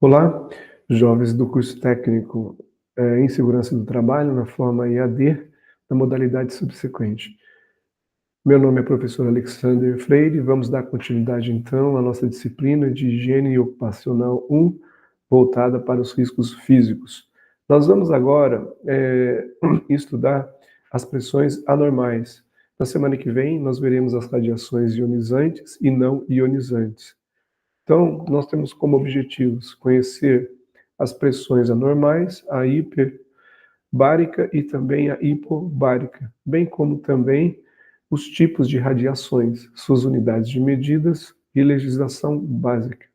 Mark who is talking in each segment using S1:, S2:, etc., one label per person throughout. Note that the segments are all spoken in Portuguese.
S1: Olá, jovens do curso técnico em segurança do trabalho, na forma EAD, na modalidade subsequente. Meu nome é professor Alexander Freire, vamos dar continuidade então à nossa disciplina de higiene ocupacional 1, voltada para os riscos físicos. Nós vamos agora estudar as pressões anormais. Na semana que vem, nós veremos as radiações ionizantes e não ionizantes. Então, nós temos como objetivos conhecer as pressões anormais, a hiperbárica e também a hipobárica, bem como também os tipos de radiações, suas unidades de medidas e legislação básica.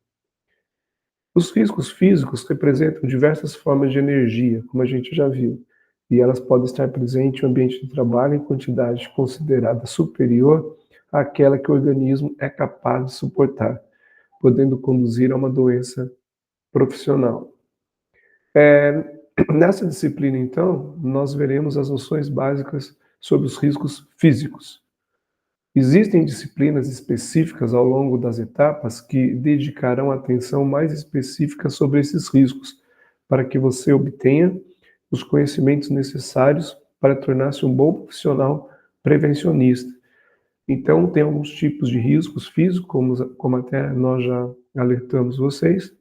S1: Os riscos físicos representam diversas formas de energia, como a gente já viu, e elas podem estar presentes no ambiente de trabalho em quantidade considerada superior àquela que o organismo é capaz de suportar, podendo conduzir a uma doença profissional. Nessa disciplina, então, nós veremos as noções básicas sobre os riscos físicos. Existem disciplinas específicas ao longo das etapas que dedicarão atenção mais específica sobre esses riscos, para que você obtenha os conhecimentos necessários para tornar-se um bom profissional prevencionista. Então, tem alguns tipos de riscos físicos, como até nós já alertamos vocês,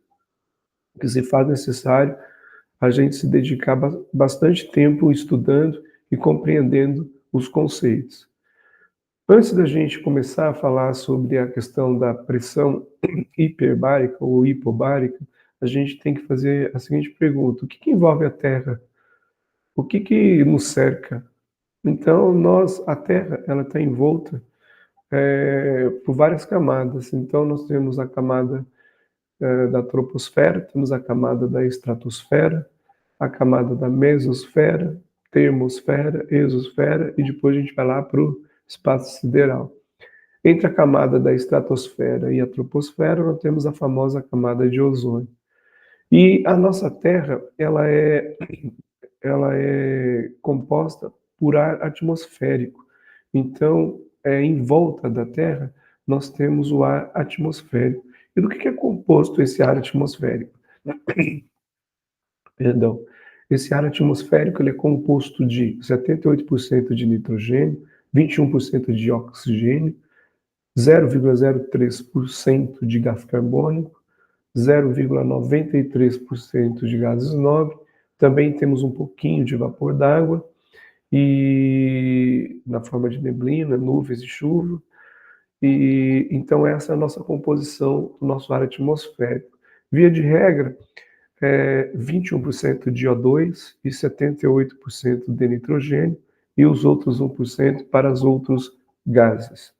S1: que se faz necessário a gente se dedicar bastante tempo estudando e compreendendo os conceitos. Antes da gente começar a falar sobre a questão da pressão hiperbárica ou hipobárica, a gente tem que fazer a seguinte pergunta: o que envolve a Terra? O que nos cerca? Então, a Terra, ela está envolta por várias camadas. Então, nós temos a camada da troposfera, temos a camada da estratosfera, a camada da mesosfera, termosfera, exosfera, e depois a gente vai lá para o espaço sideral. Entre a camada da estratosfera e a troposfera, nós temos a famosa camada de ozônio. E a nossa Terra, ela é composta por ar atmosférico. Então, em volta da Terra, nós temos o ar atmosférico. E do que é composto esse ar atmosférico? Perdão. Esse ar atmosférico ele é composto de 78% de nitrogênio, 21% de oxigênio, 0,03% de gás carbônico, 0,93% de gases nobres. Também temos um pouquinho de vapor d'água e na forma de neblina, nuvens e chuva. E então essa é a nossa composição do nosso ar atmosférico. Via de regra, 21% de O2 e 78% de nitrogênio e os outros 1% para os outros gases.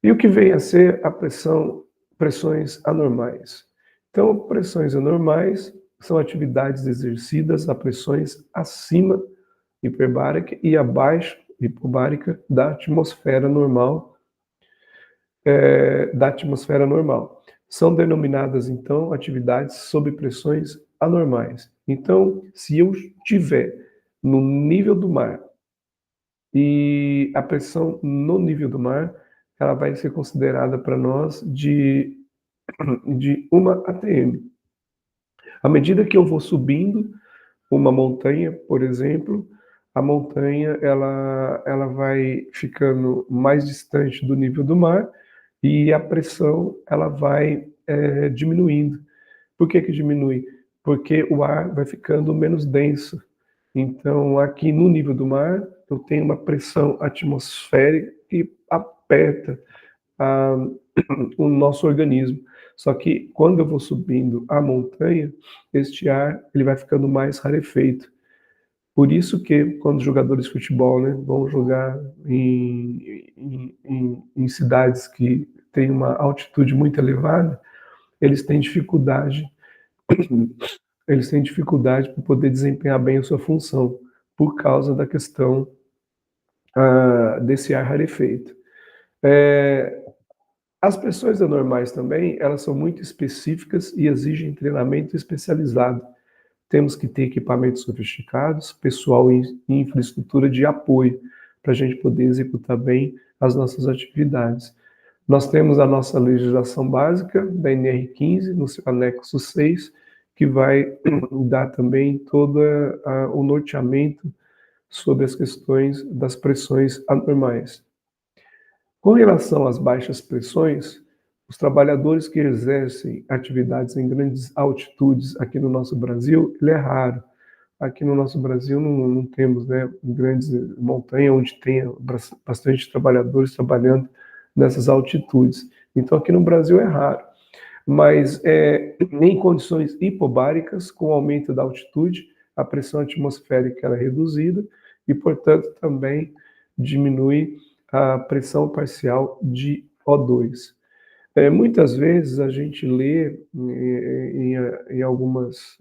S1: E o que vem a ser a pressões anormais? Então, pressões anormais são atividades exercidas a pressões acima hiperbárica e abaixo hipobárica da atmosfera normal. São denominadas, então, atividades sob pressões anormais. Então, se eu estiver no nível do mar e a pressão no nível do mar, ela vai ser considerada para nós de 1 atm. À medida que eu vou subindo uma montanha, por exemplo, a montanha ela vai ficando mais distante do nível do mar e a pressão ela vai diminuindo. Por que diminui? Porque o ar vai ficando menos denso. Então, aqui no nível do mar, eu tenho uma pressão atmosférica que aperta o nosso organismo. Só que quando eu vou subindo a montanha, este ar ele vai ficando mais rarefeito. Por isso que quando os jogadores de futebol vão jogar em cidades que têm uma altitude muito elevada, eles têm dificuldade para poder desempenhar bem a sua função, por causa da questão desse ar rarefeito. As pressões anormais também, elas são muito específicas e exigem treinamento especializado. Temos que ter equipamentos sofisticados, pessoal e infraestrutura de apoio para a gente poder executar bem as nossas atividades. Nós temos a nossa legislação básica da NR15, no seu anexo 6, que vai dar também todo o norteamento sobre as questões das pressões anormais. Com relação às baixas pressões, os trabalhadores que exercem atividades em grandes altitudes aqui no nosso Brasil, ele é raro. Aqui no nosso Brasil não temos, né, grandes montanhas onde tenha bastante trabalhadores trabalhando nessas altitudes. Então aqui no Brasil é raro. Mas em condições hipobáricas, com o aumento da altitude, a pressão atmosférica ela é reduzida e, portanto, também diminui a pressão parcial de O2. Muitas vezes a gente lê em alguns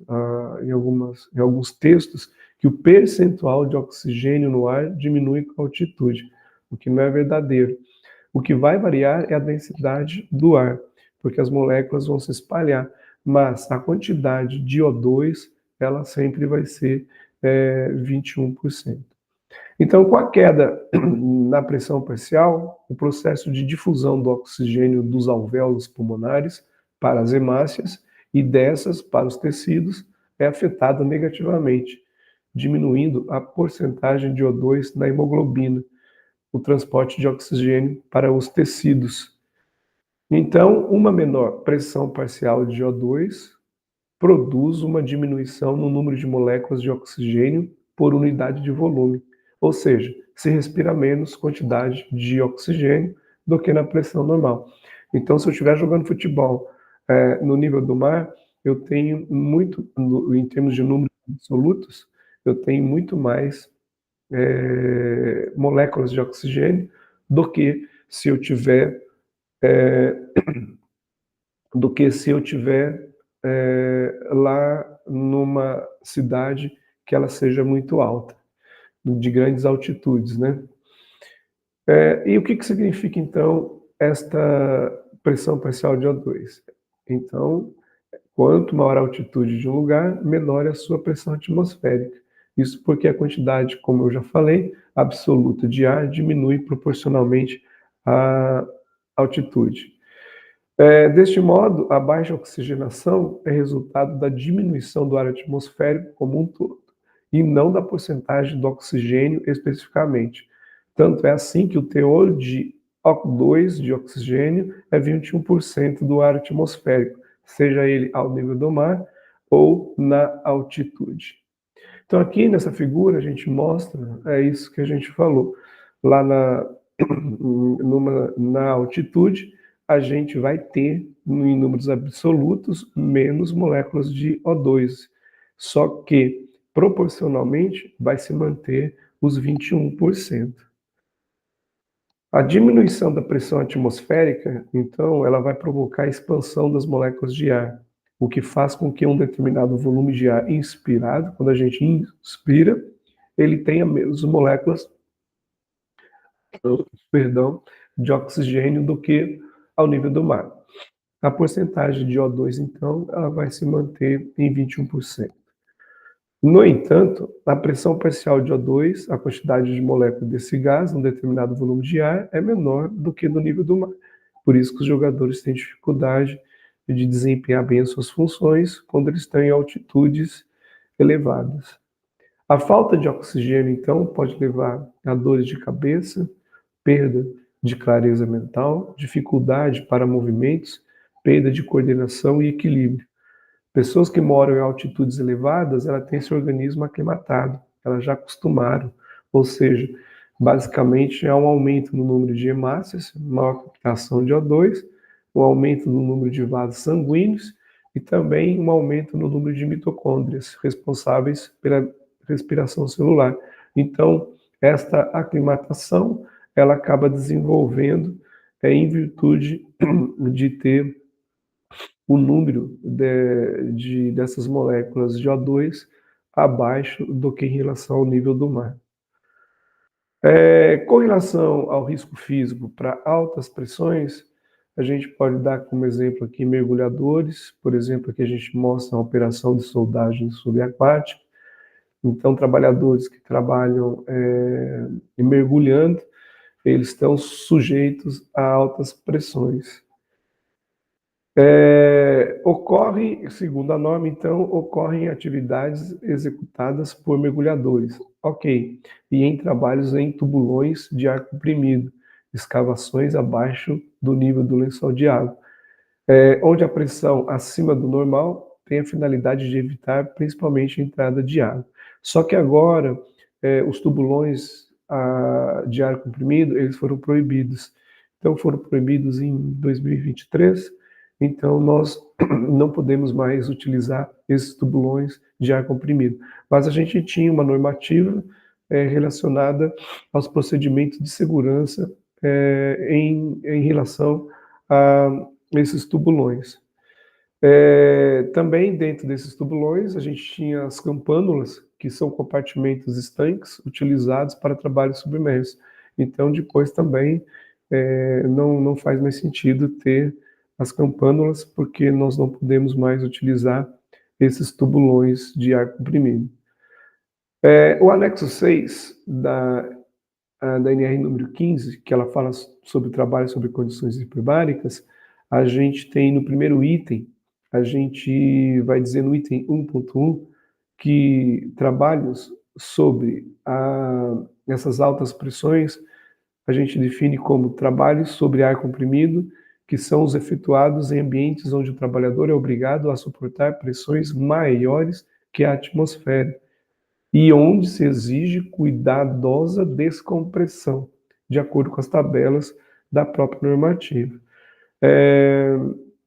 S1: textos que o percentual de oxigênio no ar diminui com a altitude, o que não é verdadeiro. O que vai variar é a densidade do ar, porque as moléculas vão se espalhar, mas a quantidade de O2 ela sempre vai ser 21%. Então, com a queda na pressão parcial, o processo de difusão do oxigênio dos alvéolos pulmonares para as hemácias e dessas para os tecidos é afetado negativamente, diminuindo a porcentagem de O2 na hemoglobina, o transporte de oxigênio para os tecidos. Então, uma menor pressão parcial de O2 produz uma diminuição no número de moléculas de oxigênio por unidade de volume, ou seja, se respira menos quantidade de oxigênio do que na pressão normal. Então, se eu estiver jogando futebol no nível do mar, eu tenho muito, em termos de números absolutos, eu tenho muito mais moléculas de oxigênio do que se eu tiver lá numa cidade que ela seja muito alta, de grandes altitudes, né? E o que significa, então, esta pressão parcial de O2? Então, quanto maior a altitude de um lugar, menor é a sua pressão atmosférica. Isso porque a quantidade, como eu já falei, absoluta de ar diminui proporcionalmente à altitude. Deste modo, a baixa oxigenação é resultado da diminuição do ar atmosférico como um todo, e não da porcentagem do oxigênio especificamente. Tanto é assim que o teor de O2 de oxigênio é 21% do ar atmosférico, seja ele ao nível do mar ou na altitude. Então aqui nessa figura a gente mostra, isso que a gente falou, lá na altitude a gente vai ter, em números absolutos, menos moléculas de O2, só que proporcionalmente vai se manter os 21%. A diminuição da pressão atmosférica, então, ela vai provocar a expansão das moléculas de ar, o que faz com que um determinado volume de ar inspirado, quando a gente inspira, ele tenha menos moléculas, de oxigênio do que ao nível do mar. A porcentagem de O2, então, ela vai se manter em 21%. No entanto, a pressão parcial de O2, a quantidade de moléculas desse gás num determinado volume de ar, é menor do que no nível do mar. Por isso que os jogadores têm dificuldade de desempenhar bem as suas funções quando eles estão em altitudes elevadas. A falta de oxigênio, então, pode levar a dores de cabeça, perda de clareza mental, dificuldade para movimentos, perda de coordenação e equilíbrio. Pessoas que moram em altitudes elevadas, ela tem esse organismo aclimatado, elas já acostumaram, ou seja, basicamente há um aumento no número de hemácias, maior captação de O2, um aumento no número de vasos sanguíneos e também um aumento no número de mitocôndrias, responsáveis pela respiração celular. Então, esta aclimatação, ela acaba desenvolvendo em virtude de ter o número dessas moléculas de O2 abaixo do que em relação ao nível do mar. Com relação ao risco físico para altas pressões, a gente pode dar como exemplo aqui mergulhadores, por exemplo, aqui a gente mostra a operação de soldagem subaquática. Então, trabalhadores que trabalham mergulhando, eles estão sujeitos a altas pressões. Ocorre, segundo a norma, então, ocorrem atividades executadas por mergulhadores, ok, e em trabalhos em tubulões de ar comprimido, escavações abaixo do nível do lençol de água, onde a pressão acima do normal tem a finalidade de evitar principalmente a entrada de água. Só que agora, os tubulões de ar comprimido, eles foram proibidos. Então, foram proibidos em 2023, então nós não podemos mais utilizar esses tubulões de ar comprimido. Mas a gente tinha uma normativa relacionada aos procedimentos de segurança em relação a esses tubulões. Também dentro desses tubulões a gente tinha as campânulas, que são compartimentos estanques utilizados para trabalho submerso. Então depois também não faz mais sentido ter as campânulas, porque nós não podemos mais utilizar esses tubulões de ar comprimido. O anexo 6 da NR número 15, que ela fala sobre trabalho sobre condições hiperbáricas, a gente tem no primeiro item, a gente vai dizer no item 1.1 que trabalhos sobre essas altas pressões a gente define como trabalhos sobre ar comprimido, que são os efetuados em ambientes onde o trabalhador é obrigado a suportar pressões maiores que a atmosfera e onde se exige cuidadosa descompressão, de acordo com as tabelas da própria normativa.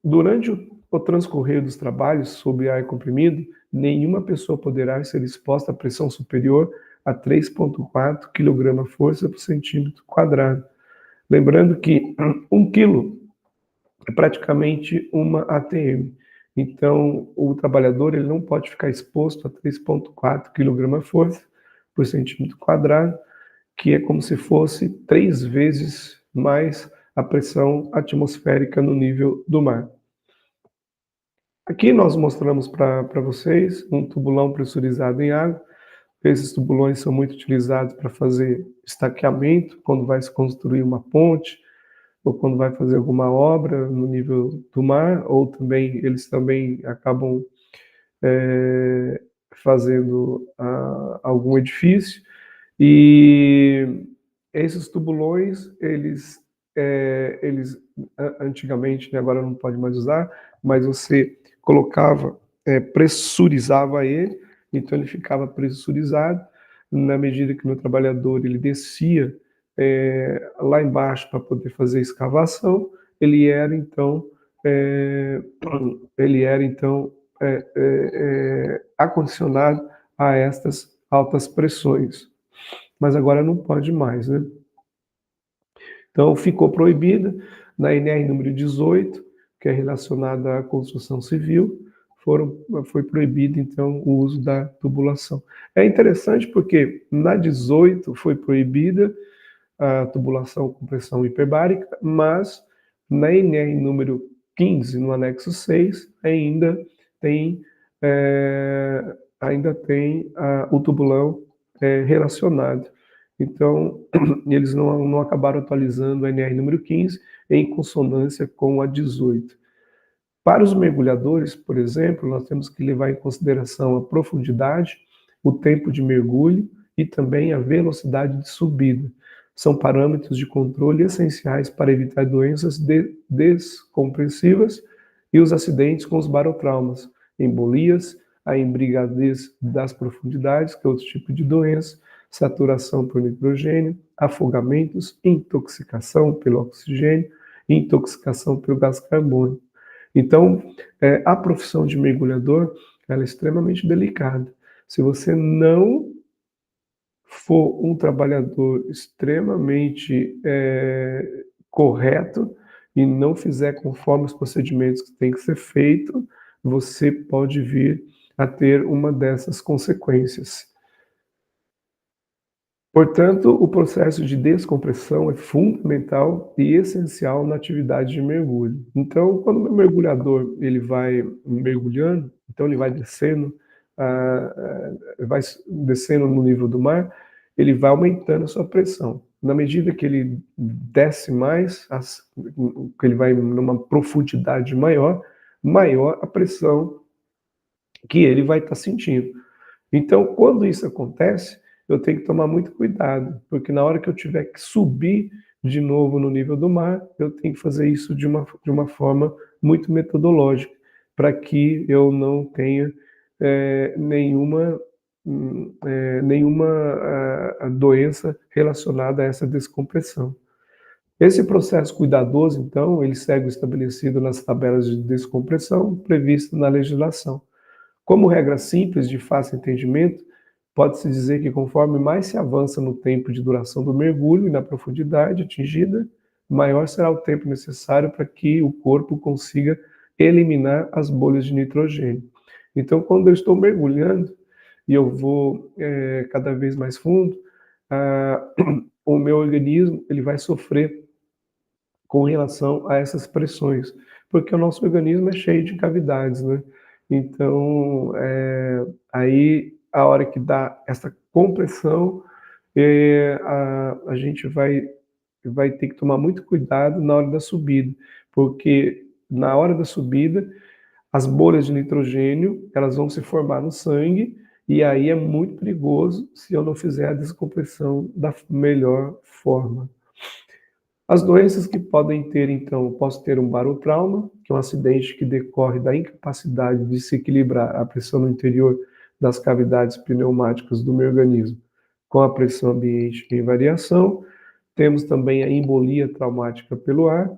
S1: Durante o transcorrer dos trabalhos sob ar comprimido, nenhuma pessoa poderá ser exposta a pressão superior a 3,4 kg/força por centímetro quadrado. Lembrando que 1 kg é praticamente uma ATM. Então, o trabalhador ele não pode ficar exposto a 3,4 kg/força por centímetro quadrado, que é como se fosse 3 vezes mais a pressão atmosférica no nível do mar. Aqui nós mostramos para vocês um tubulão pressurizado em água. Esses tubulões são muito utilizados para fazer estaqueamento, quando vai se construir uma ponte, ou quando vai fazer alguma obra no nível do mar, ou também eles também acabam fazendo algum edifício. E esses tubulões, eles antigamente, né, agora não pode mais usar, mas você colocava, pressurizava ele, então ele ficava pressurizado, na medida que o meu trabalhador ele descia lá embaixo para poder fazer escavação, ele era então acondicionado a estas altas pressões. Mas agora não pode mais, né? Então ficou proibida na NR número 18, que é relacionada à construção civil, foi proibido então o uso da tubulação. É interessante porque na 18 foi proibida a tubulação com pressão hiperbárica, mas na NR número 15, no anexo 6, ainda tem o tubulão relacionado. Então, eles não acabaram atualizando a NR número 15 em consonância com a 18. Para os mergulhadores, por exemplo, nós temos que levar em consideração a profundidade, o tempo de mergulho e também a velocidade de subida. São parâmetros de controle essenciais para evitar doenças descompressivas e os acidentes com os barotraumas, embolias, a embriaguez das profundidades, que é outro tipo de doença, saturação por nitrogênio, afogamentos, intoxicação pelo oxigênio, intoxicação pelo gás carbônico. Então, a profissão de mergulhador ela é extremamente delicada. Se você não for um trabalhador extremamente correto e não fizer conforme os procedimentos que tem que ser feito, você pode vir a ter uma dessas consequências. Portanto, o processo de descompressão é fundamental e essencial na atividade de mergulho. Então, quando o mergulhador ele vai mergulhando, então ele vai descendo no nível do mar, ele vai aumentando a sua pressão. na medida que ele desce mais, que ele vai numa profundidade maior, maior a pressão que ele vai estar sentindo. Então, quando isso acontece, eu tenho que tomar muito cuidado, porque na hora que eu tiver que subir de novo no nível do mar, eu tenho que fazer isso de uma forma muito metodológica, para que eu não tenha nenhuma doença relacionada a essa descompressão. Esse processo cuidadoso, então, ele segue o estabelecido nas tabelas de descompressão previstas na legislação. Como regra simples de fácil entendimento, pode-se dizer que conforme mais se avança no tempo de duração do mergulho e na profundidade atingida, maior será o tempo necessário para que o corpo consiga eliminar as bolhas de nitrogênio. Então, quando eu estou mergulhando e eu vou cada vez mais fundo, o meu organismo ele vai sofrer com relação a essas pressões, porque o nosso organismo é cheio de cavidades, né? Então, aí a hora que dá essa compressão, a gente vai ter que tomar muito cuidado na hora da subida, porque na hora da subida, as bolhas de nitrogênio, elas vão se formar no sangue, e aí é muito perigoso se eu não fizer a descompressão da melhor forma. As doenças que podem ter, então, eu posso ter um barotrauma, que é um acidente que decorre da incapacidade de se equilibrar a pressão no interior das cavidades pneumáticas do meu organismo com a pressão ambiente em variação. Temos também a embolia traumática pelo ar.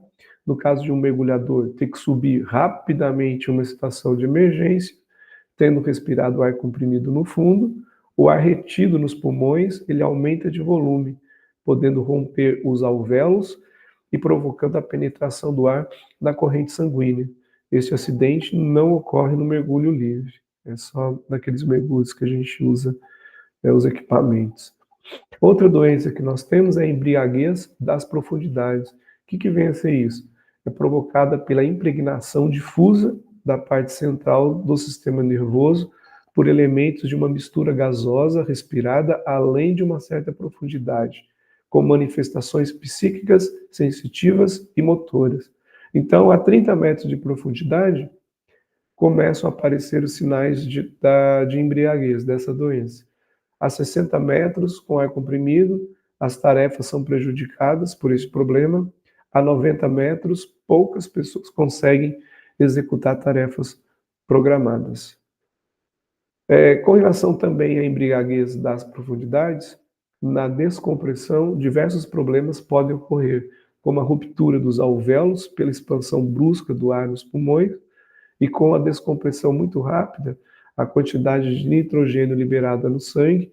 S1: No caso de um mergulhador, ter que subir rapidamente em uma situação de emergência, tendo respirado ar comprimido no fundo, o ar retido nos pulmões, ele aumenta de volume, podendo romper os alvéolos e provocando a penetração do ar na corrente sanguínea. Este acidente não ocorre no mergulho livre, é só naqueles mergulhos que a gente usa os equipamentos. Outra doença que nós temos é a embriaguez das profundidades. O que vem a ser isso? É provocada pela impregnação difusa da parte central do sistema nervoso por elementos de uma mistura gasosa respirada além de uma certa profundidade, com manifestações psíquicas, sensitivas e motoras. Então, a 30 metros de profundidade, começam a aparecer os sinais de embriaguez dessa doença. A 60 metros, com ar comprimido, as tarefas são prejudicadas por esse problema. A 90 metros, poucas pessoas conseguem executar tarefas programadas. Com relação também à embriaguez das profundidades, na descompressão, diversos problemas podem ocorrer, como a ruptura dos alvéolos pela expansão brusca do ar nos pulmões, e com a descompressão muito rápida, a quantidade de nitrogênio liberada no sangue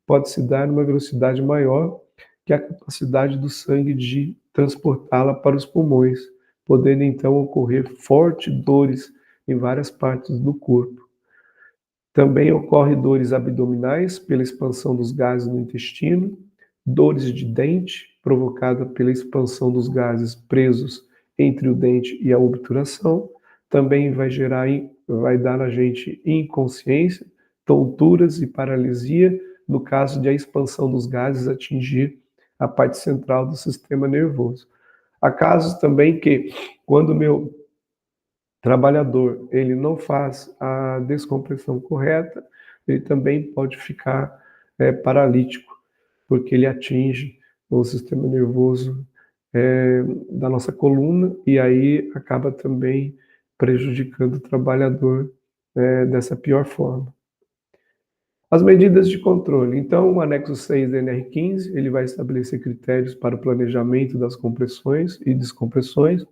S1: pode se dar numa velocidade maior que a capacidade do sangue de transportá-la para os pulmões, podendo então ocorrer fortes dores em várias partes do corpo. Também ocorre dores abdominais pela expansão dos gases no intestino, dores de dente provocada pela expansão dos gases presos entre o dente e a obturação. Também vai dar a gente inconsciência, tonturas e paralisia no caso de a expansão dos gases atingir a parte central do sistema nervoso. Há casos também que, quando o meu trabalhador ele não faz a descompressão correta, ele também pode ficar paralítico, porque ele atinge o sistema nervoso da nossa coluna e aí acaba também prejudicando o trabalhador dessa pior forma. As medidas de controle. Então, o anexo 6 da NR15, ele vai estabelecer critérios para o planejamento das compressões e descompressões,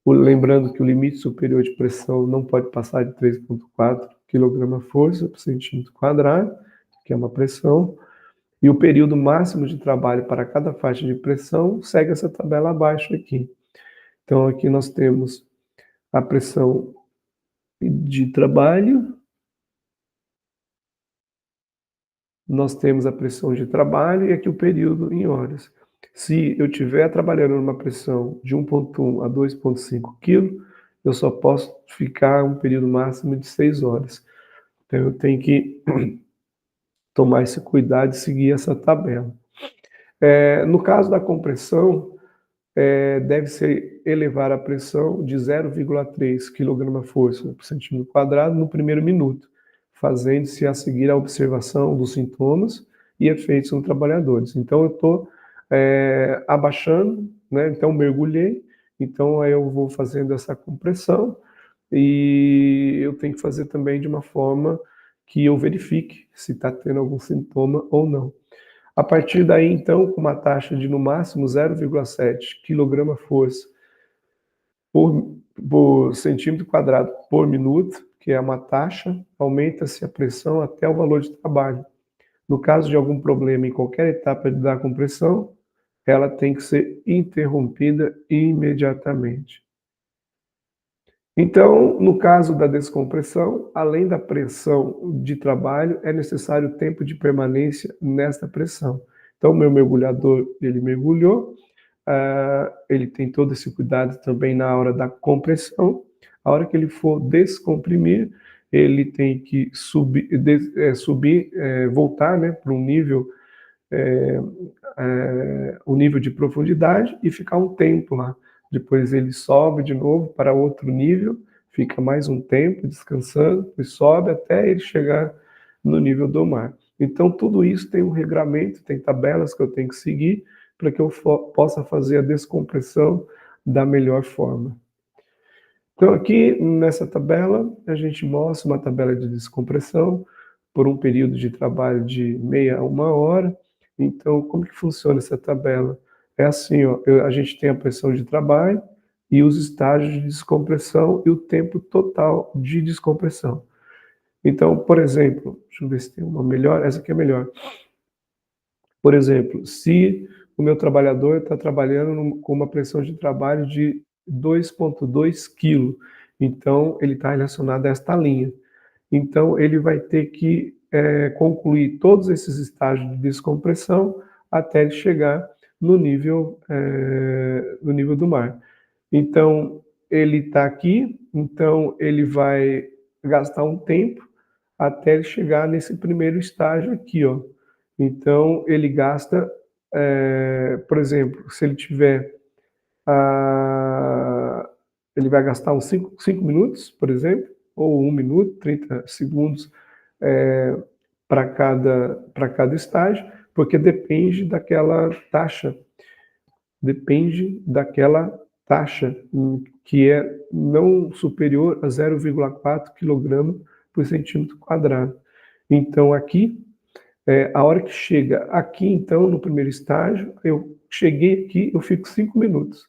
S1: lembrando que o limite superior de pressão não pode passar de 3,4 kg/força por centímetro quadrado, que é uma pressão, e o período máximo de trabalho para cada faixa de pressão segue essa tabela abaixo aqui. Então, aqui nós temos a pressão de trabalho, nós temos a pressão de trabalho e aqui o período em horas. Se eu estiver trabalhando numa pressão de 1,1 a 2,5 kg, eu só posso ficar um período máximo de 6 horas. Então, eu tenho que tomar esse cuidado e seguir essa tabela. No caso da compressão, deve-se elevar a pressão de 0,3 kg/força por centímetro quadrado no primeiro minuto, fazendo-se a seguir a observação dos sintomas e efeitos nos trabalhadores. Então, eu estou abaixando, né? Então, mergulhei, então aí eu vou fazendo essa compressão e eu tenho que fazer também de uma forma que eu verifique se está tendo algum sintoma ou não. A partir daí, então, com uma taxa de no máximo 0,7 kg/força por centímetro quadrado por minuto, que é uma taxa, aumenta-se a pressão até o valor de trabalho. No caso de algum problema em qualquer etapa da compressão, ela tem que ser interrompida imediatamente. Então, no caso da descompressão, além da pressão de trabalho, é necessário tempo de permanência nesta pressão. Então, o meu mergulhador, ele mergulhou, ele tem todo esse cuidado também na hora da compressão. A hora que ele for descomprimir, ele tem que voltar, né, para um nível, o nível de profundidade e ficar um tempo lá. Depois ele sobe de novo para outro nível, fica mais um tempo descansando e sobe até ele chegar no nível do mar. Então tudo isso tem um regramento, tem tabelas que eu tenho que seguir para que eu possa fazer a descompressão da melhor forma. Então aqui nessa tabela a gente mostra uma tabela de descompressão por um período de trabalho de meia a 1 hora. Então como que funciona essa tabela? É assim, ó, a gente tem a pressão de trabalho e os estágios de descompressão e o tempo total de descompressão. Então, por exemplo, deixa eu ver se tem uma melhor, essa aqui é melhor. Por exemplo, se o meu trabalhador está trabalhando com uma pressão de trabalho de 2,2 kg, então ele está relacionado a esta linha. Então ele vai ter que concluir todos esses estágios de descompressão até ele chegar no nível do mar. Então ele está aqui, então ele vai gastar um tempo até ele chegar nesse primeiro estágio aqui, ó. Então ele gasta, por exemplo, se ele tiver ele vai gastar uns 5 minutos, por exemplo, ou 1 minuto, 30 segundos para cada estágio, porque depende daquela taxa, que é não superior a 0,4 kg por centímetro quadrado. Então aqui, a hora que chega aqui, então, no primeiro estágio, eu cheguei aqui, eu fico 5 minutos.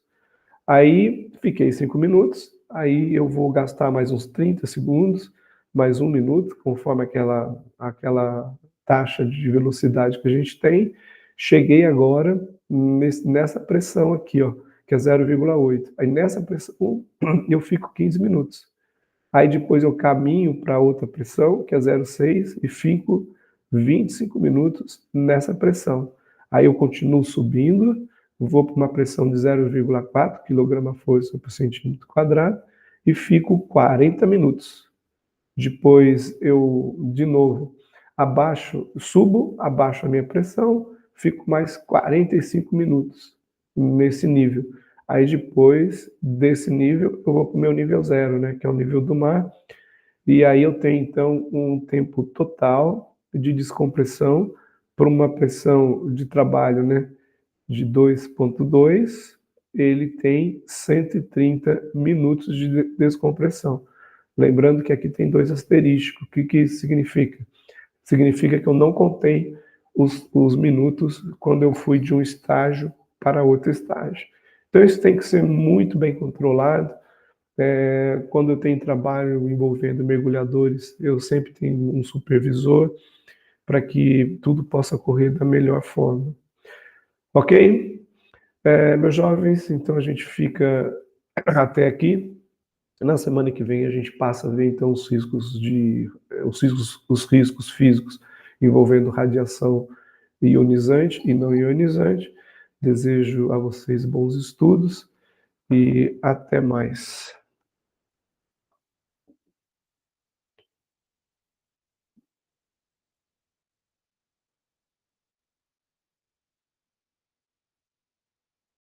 S1: Aí, fiquei 5 minutos, aí eu vou gastar mais uns 30 segundos, mais 1 minuto, conforme aquela taxa de velocidade que a gente tem. Cheguei agora nessa pressão aqui, ó, que é 0,8. Aí nessa pressão eu fico 15 minutos. Aí depois eu caminho para outra pressão, que é 0,6, e fico 25 minutos nessa pressão. Aí eu continuo subindo, vou para uma pressão de 0,4 kg/força por centímetro quadrado e fico 40 minutos. Depois eu, de novo, subo, abaixo a minha pressão, fico mais 45 minutos nesse nível. Aí depois desse nível eu vou para o meu nível 0, né, que é o nível do mar, e aí eu tenho então um tempo total de descompressão por uma pressão de trabalho, né, de 2,2, ele tem 130 minutos de descompressão. Lembrando que aqui tem 2 asteriscos. O que isso significa? Significa que eu não contei os minutos quando eu fui de um estágio para outro estágio. Então isso tem que ser muito bem controlado. Quando eu tenho trabalho envolvendo mergulhadores, eu sempre tenho um supervisor para que tudo possa correr da melhor forma. Ok? Meus jovens, então a gente fica até aqui. Na semana que vem a gente passa a ver então os riscos físicos envolvendo radiação ionizante e não ionizante. Desejo a vocês bons estudos e até mais.